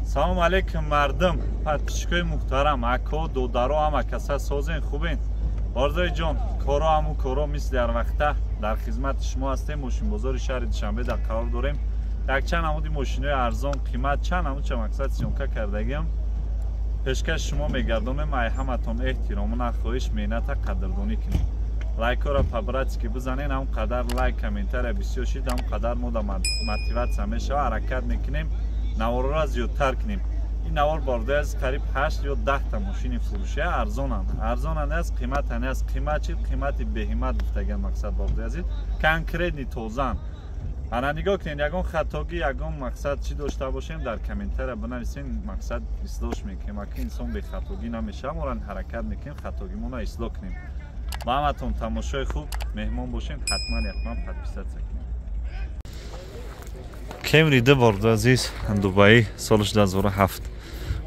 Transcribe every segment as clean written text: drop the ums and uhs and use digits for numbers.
салом алейкум мардум, подписчикои муҳтарам, ако додаро ҳама каса созен хубен. Борзои ҷон, коро ҳамун коро мисли ҳар вақта дар хизмати шумо ҳастем. Мошинбозори шаҳри Душанбе дар қарор дорем. Якчанд намуди мошинои арзон қимат чанд намудча мақсад сёнка кардагиам пешкаш шумо мегардонем. Ай ҳаматон эҳтирома нахоҳиш меҳната қадрдонӣ кунем. лайкора по братски бизанен, ҳам қадар лайк комментария бисёр шид, ҳам қадар мо да мотиватсия мешава, ҳаракат мекунем наворро зиёдтар кунем. ин навор бордои аз қариб 8 ё 10 та мошини фурӯшия арзонанд аст, қиматан аст. Қимат чи қимати беҳимат гуфтаган мақсад бордои азиз, конкретни тозан. ана нигоҳ кунед, ягон хатогӣ, ягон мақсад чӣ дошта бошем дар комментария бинависен, мақсад ислоҳш мекунем. аки инсон бехатогӣ намешавад, моран ҳаракат мекунем хатогимона ислоҳ кунем. ба ҳаматон тамошои хуб, меҳмон бошем, ҳатман подписатсия кунем. Camry де бордои азиз, Дубаи, соли 2007.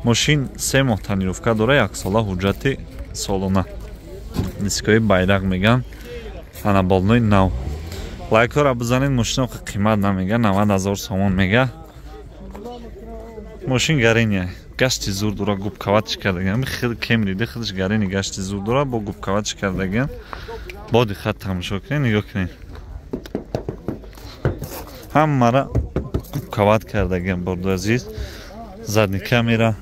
Мошин 3 моҳ танировка дора, 1 сола ҳуҷҷати солона. Дискои байрақ меган, ана болнои нав. Лайкора бизанед, мошино қимат намега, 90 000 сомон мега. Мошин гарения, гашти зур дора, губкаватиш кардаган. Хеле Camry де хелеш гарени гашти зур дора, бо губкаватиш кардаган. Бо диққат тамошо кунед, нигоҳ кунед. Ҳаммара губкават кардаган бордои азиз. Задни камера,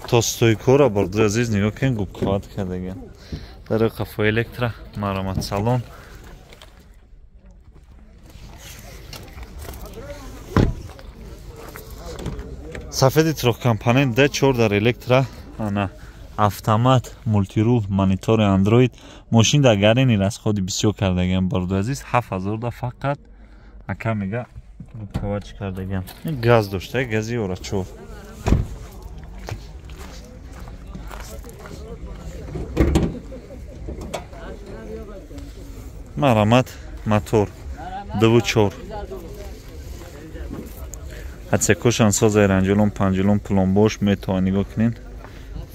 то стойкора бордои азиз, нигоҳ кунед, губкават кардаган. Дарои қафо электро, маромат салон. Сафеди трохкомпонент D4 дар электро, ана автомат, мультирул, монитори Android. Мошин дар гарени расходи бисёр кардаган бордои азиз, 7000 да фақат ака мега губкаватиш кардаган. Ин газ дошта, гази орачор. маромат мотор D4. Ҳатсекошан созаи ранҷулон, панҷулон, пломбош метавонед нигоҳ кунед.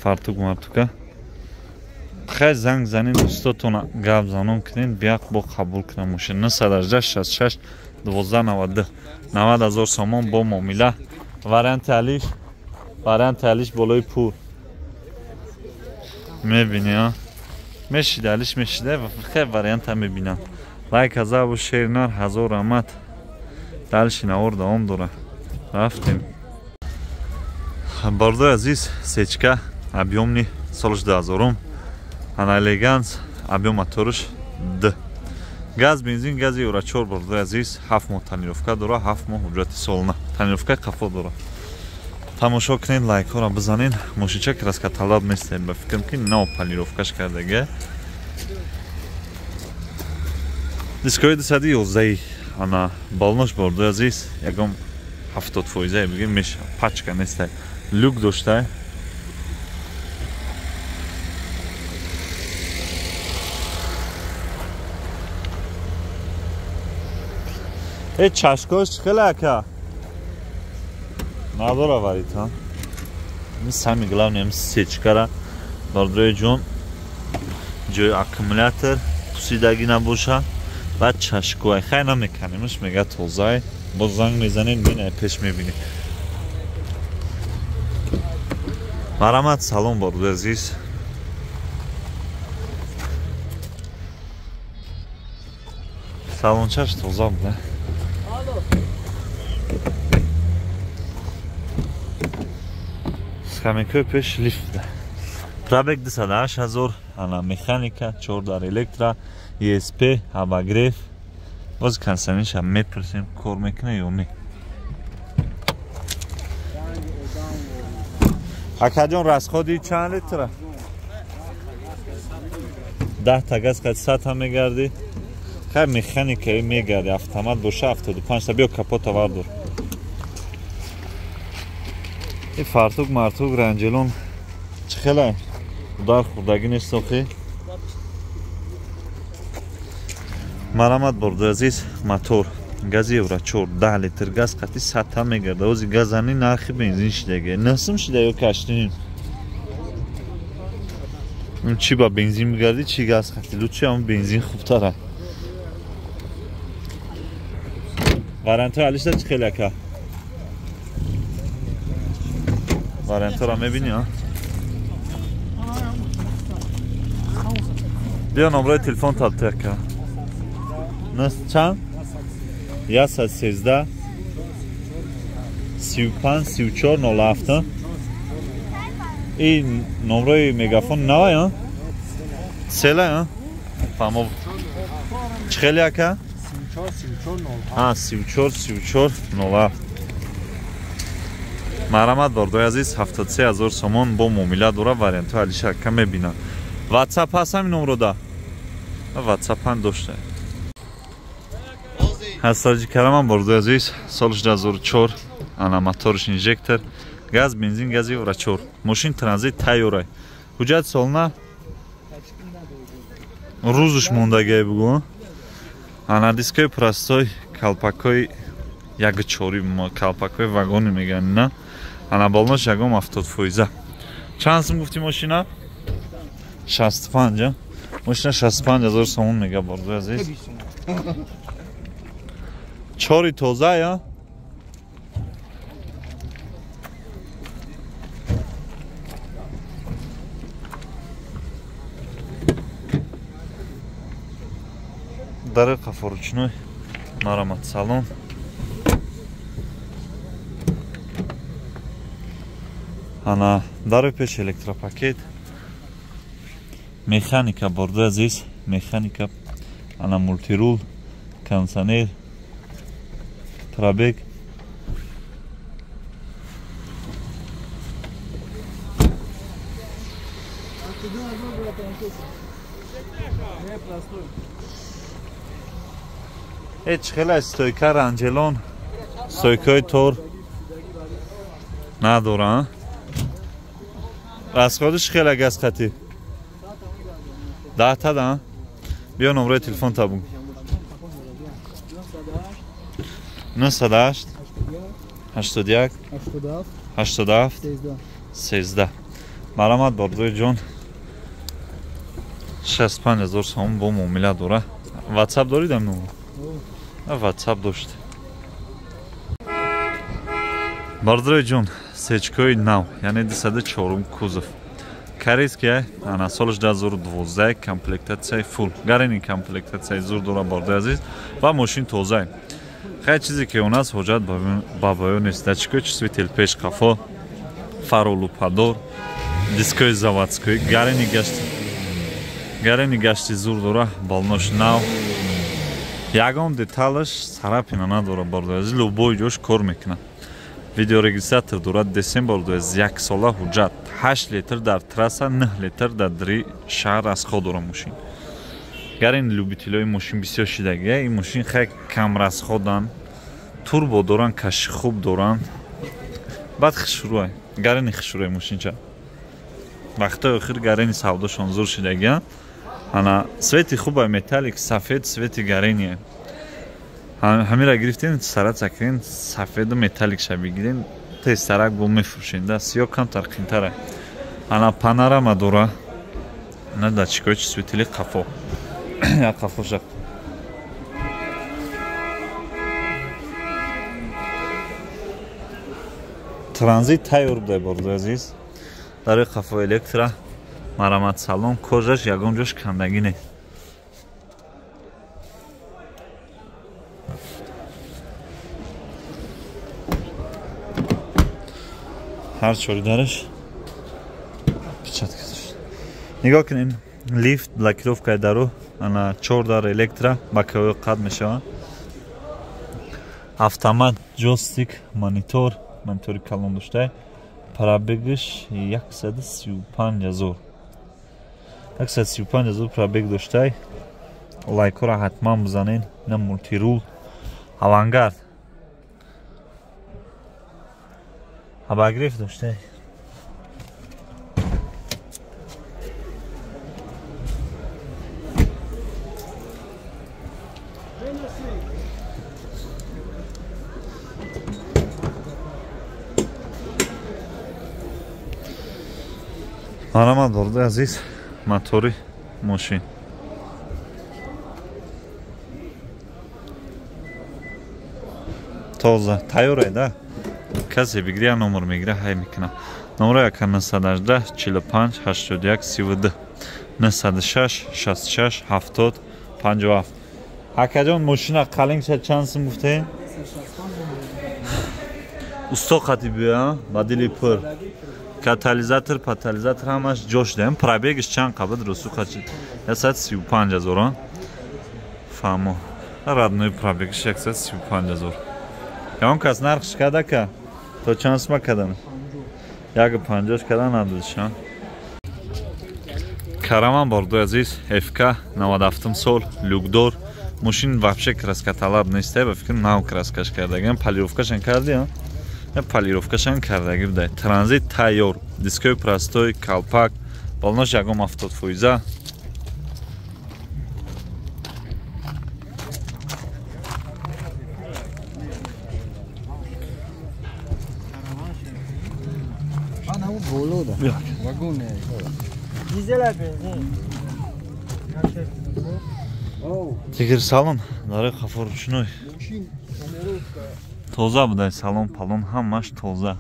Фартук мартука. Хай занг занед, дӯстотон гап занон кунед, бияқ бо қабул кунам мошин. 918 66 1292 90 000 сомон бо муомила. Варианти алиш болои пур. Мебини а? Мешида алиш мешида, хай варианта мебинам. Лайк азабу шернар, 1000 рамат. Далши навор давом дора. Рафтем. Бордои азиз, сечка, объёмни, соли 2000. Ана элеганс, объём моториш D. Газ, бензин, гази орачор бордои азиз, 7 моҳ танировка дора, 7 моҳ ҳуҷҷати солона. Танировка қафо дора. Тамошо кунед, лайкора бизанед. Мошинча краска талаб нестед, ба фикр кунед, нав панировкаш кардага. Дискои 211 ана балнош бордои азиз, ягон 70% бигем меша, пачка нестай. Люк доштай. Чашкош хеле ака. Надора варид, ха? Сами главное сечкара. Бордои ҷон, ҷои аккумулятор пусидаги набоша. Баъд чашкоай хай намеканемш, мега тозаи. Бо занг мезанед, бинай пеш мебинед. маромат салон бордои азиз. Салончаш тоза буда. Скамейкои пеш лифт буда. Пробег 208 000, ана механика, 4 дар электро, ESP, обогрев. Боз консонинша мепресем, кор мекуне ё не. акаҷон расходи чанд литра? 10 та газ қад 100 та мегарди. Хай механикаи мегарди, автомат боша 75 та. Биё капота вардор. И фартук мартук ранҷелон чӣ хеле дар хурдагӣ нест охи. маромат бордои азиз, мотор гази еврочор 10 литр газ қати 100 та мегарда. ози газани нархи бензин шидаги насм шида ё каштин. Чи ба бензин мегарди, чи газ қати лучи ам бензин хубтара. варианти алишда чӣ хеле ака? وارنتو را میبینی ها. بیا نمره تلفن تا تک نست چند؟ 113 35 34 07 این نمره میگافون نوه ها؟ سیله ها؟ فهمو چخیلی ها که؟ 34 07 مرحمت باردوی عزیز 73,000 سومون با مومیله دوره وارنتو علیش اکا میبینه. واتساپ هست همین نمرو ده؟ واتساپ هم داشته. هستاجی کرمان باردوی عزیز سالش 2004 انا موتورش انژکتر گاز بنزین گازی ورا 4 ماشین ترانزیت تایورای حجت سالنا روزش موندگی بگو انا دیسکای پراستای کالپاکای یک چوری کالپاکای واگونی میگن نه انا بالناش یکم 70%. چند سم گفتی ماشینا؟ 65 ماشینا 65,000 سومون میگه باردوی عزیز. چوری توزه یا؟ داره قفارچنوی مرامت سالون انا داره پیش الکتروپاکت مکانیکا باردوی عزیز مکانیکا انا مولتی رول کانسانیر پرابگ هیچ خیلی استویکا رنجلون استویکای تور نداره رسخادش خیلی گز خطی 10 تا ده بیا نمره تلفن تا بگو 98 81 87 13 مرحمت باردوی جون 65,000 سوم با مومیله دوره. واتساپ داریدم نمو؟ واتساپ داشت. باردوی جون سچکوی نو یعنی 204 کوزف корейская она солиш 2012 комплектация full гарени комплектация зур дора барда азиз ва машин тоза хай чизе ки у нас ҳоҷат ба баён нест дачкои чисветил пеш қафо фаролупадор дискои заводской гарени гашти зур дора балнош нав ягон деталаш сарапина надора барда азиз лубои ҷош кор мекунад. видеорегистратор дорад десембр 21 сола ҳуҷҷат 8 литр дар трасса 9 литр дар дри шаҳр аз ход дора машин. гарин любителои машин бисёр шидагия ин машин хай кам расходан турбо доран каши хуб доран баъд хишруай гарини хишруай машинча вақтои охир гарини савдошон зур шидагия ана свети хуба металлик сафед свети гариния ҳамира гирифтин сара цакрин сафеду металлик ша бигирин тестарак бо мефурӯшин да сиё камтар қимтара ана панорама дора на датчикои светили қафо як қафо шак транзит тайёр будай бордои азиз дарои қафо электра марамат салон кожаш ягон ҷош кандагӣ нест. ҳар чори дараш печатка дошт. нигоҳ кунед лифт блокировкаи дару ана 4 дар электра бакаои қад мешавад. автомат ҷойстик монитори калон доштай пробегиш 135,000 пробег доштай. лайкора ҳатман бизанед на мултирул авангард обогрев доштай. марамат бордои азиз мотори мошин тоза тайёре да касе бигирия номер мегира ҳай мекуна номеро 918 45 81 32 96 66 70 57. Акаҷон мошина қалингша чанд сум гуфтем? Усто қатибия ба дили пур. Катализатор, патализатор ҳамаш ҷош дем. Пробегиш чанд қабад русу қачи? 135,000. Фаҳмо. Радной пробегиш 135,000. Ягон кас нархш када ка? То чанд сума кадан? 150 кадан надодиша. Караман борду азиз, FK 97 сол, люкдор. Мошин вообще краска талаб нест, ба фикр нав краскаш кардаган, полировкашан карди, а? Полировкашан кардаги будай. Транзит тайёр, дискои простой, колпак, болнош 170%. Тигр салон дарои хафоручной. Тоза будай салон палон ҳамаш тоза.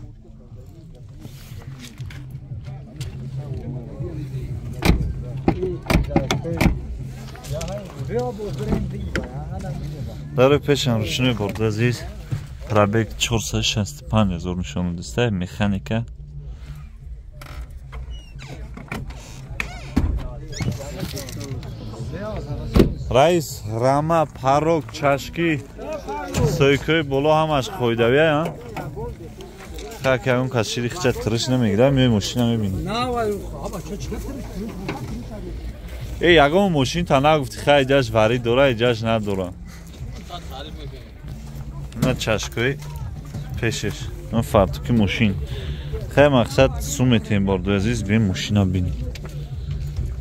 дарои пешан ручной борду азиз. Пробег 465,000 нишон дастай, механика. Раис, рама, парок, чашки, сойкои боло ҳамаш қоидавия, а? Как ягон кас шири хича тириш намегира, меои мошина мебини. Ягон мошин та нагуфти хай ҷаш варид дора, ҷаш надора. На чашкои пешеш, на фартуки мошин. Хай мақсад суметем борду азиз, бем мошина бини.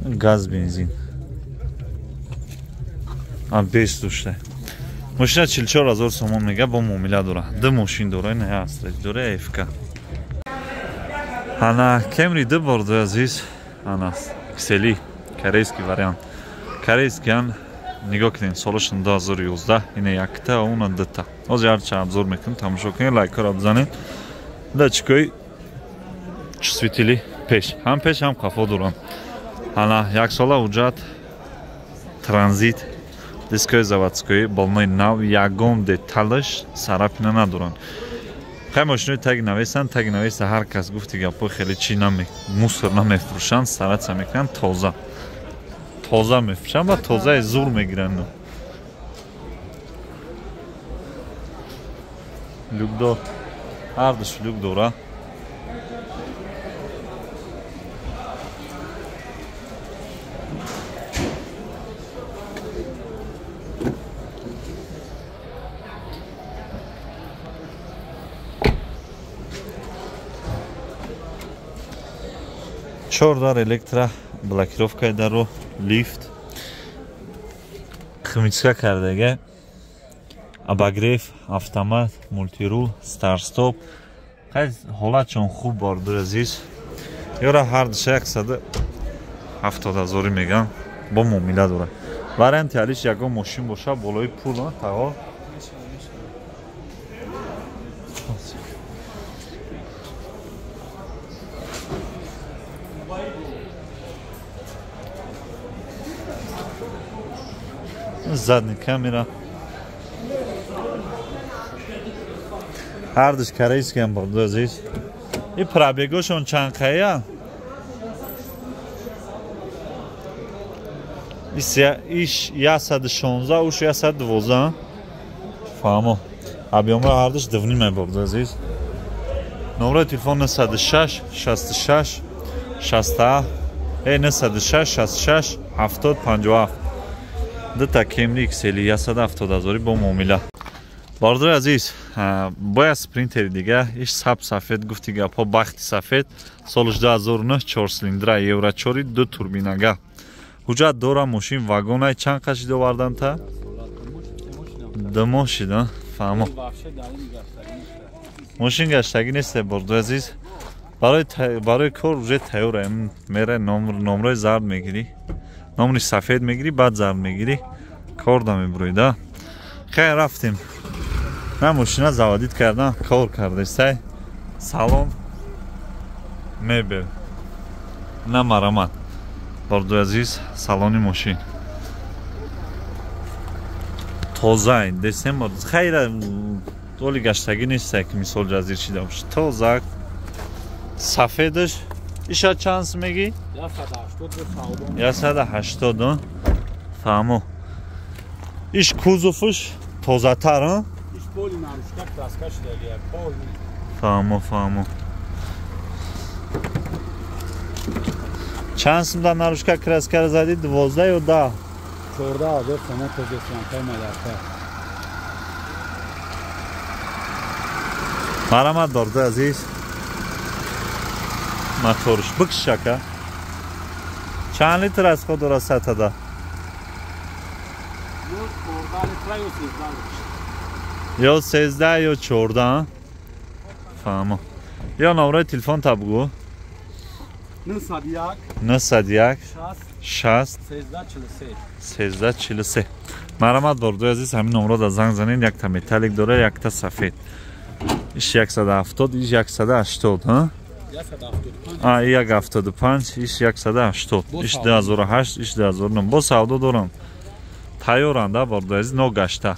Газ, бензин. Без душта. Мошина 44,000 сомон мега бо муомила дора. Ду мошин дора, не астрид дора, FK. Ана Camry ду борду азиз, ана XL, корейский вариант. Корейскиян нигоҳ кунед, солашон 2011, ина якта, уна дута. Ҳозир ҳарча обзор мекунем, тамошо кунед, лайкаро бизанед. Дачкои чувствители пеш, ҳам қафо дорам. Ана як сола ҳуҷҷат, транзит, дискои заводскои, болнои нав, ягон деталаш сарапина надоранд. Хай мошинои таги навесан, таги навеса ҳар кас гуфти гапҳои хеле чӣ мусор намефурӯшанд, саратса мекунанд, тоза. Тоза мефурӯшанд ва тозаи зур мегиранд. Люкдор, ҳар душ люк дора. Чордар электро, блокировкаи даро, лифт, химическа кардага, обогрев, автомат, мультирул, старт-стоп. Хай ҳолатчон хуб борду азиз. Ёра ҳар душа 170,000 меган, бо муомила дора. Варианти алиш ягон мошин боша, болои пул таҳо. Задний камера. Ҳар душ корейский ҳам борду азиз. И пробегошон чанд қая? Иш 116, уш 112. Фаҳмо. Объёмро ҳар душ дувнима борду азиз. Номерои телефон 96 66 60 96 66 70 57. Дута Camry XL 170,000 бо муомила. Бардори азиз, бояд спринтери дига, иш саб сафед гуфти гапҳо, бахти сафед, соли 2009, 4 силиндра, евро 4, 2 турбинага. ҳуҷҷат дора мошин, вагонай чанд қашид овардан та? Думо шида, фаҳмо. Мошин гаштагӣ несте борду азиз. Барои кор уже тайёра, мере номерои зард мегирӣ. Номери сафед мегирӣ, баъд зард мегирӣ, кор да мебурӣ да. Хай рафтем. Ман мошина заводид кардам, кор кардестай. Салон мебел на марамат. Бордуи азиз, салони мошин тоза десембр хайра доли гаштагӣ нест ки мисол ҷазир чида бошад. Тоза сафедаш иша чанд мегӣ? 180. Фаҳмо. Иш кузовш тозатар, а? Иш поли нарушка краска шуда, поли. Фаҳмо. Чанд сумда нарушка краска задӣ? 12 ё 10? 14 сама позицион таймадарта. Марамат дорда азиз. Моторш бикшака. Чанд литр аз худ дора сатада? Ё 13 ё 14. Фаҳмо. Ё номерои телефон табгӯ. 91 60 1343. Марамат дорда азиз, ҳамин номеро занг занед. Якта металлик дора, якта сафед. Иш 170, иш 180, ҳа? 175, иш 180. Иш 2008, иш 2009. Бо савдо дорам. Тайёранда борда азиз, ногашта.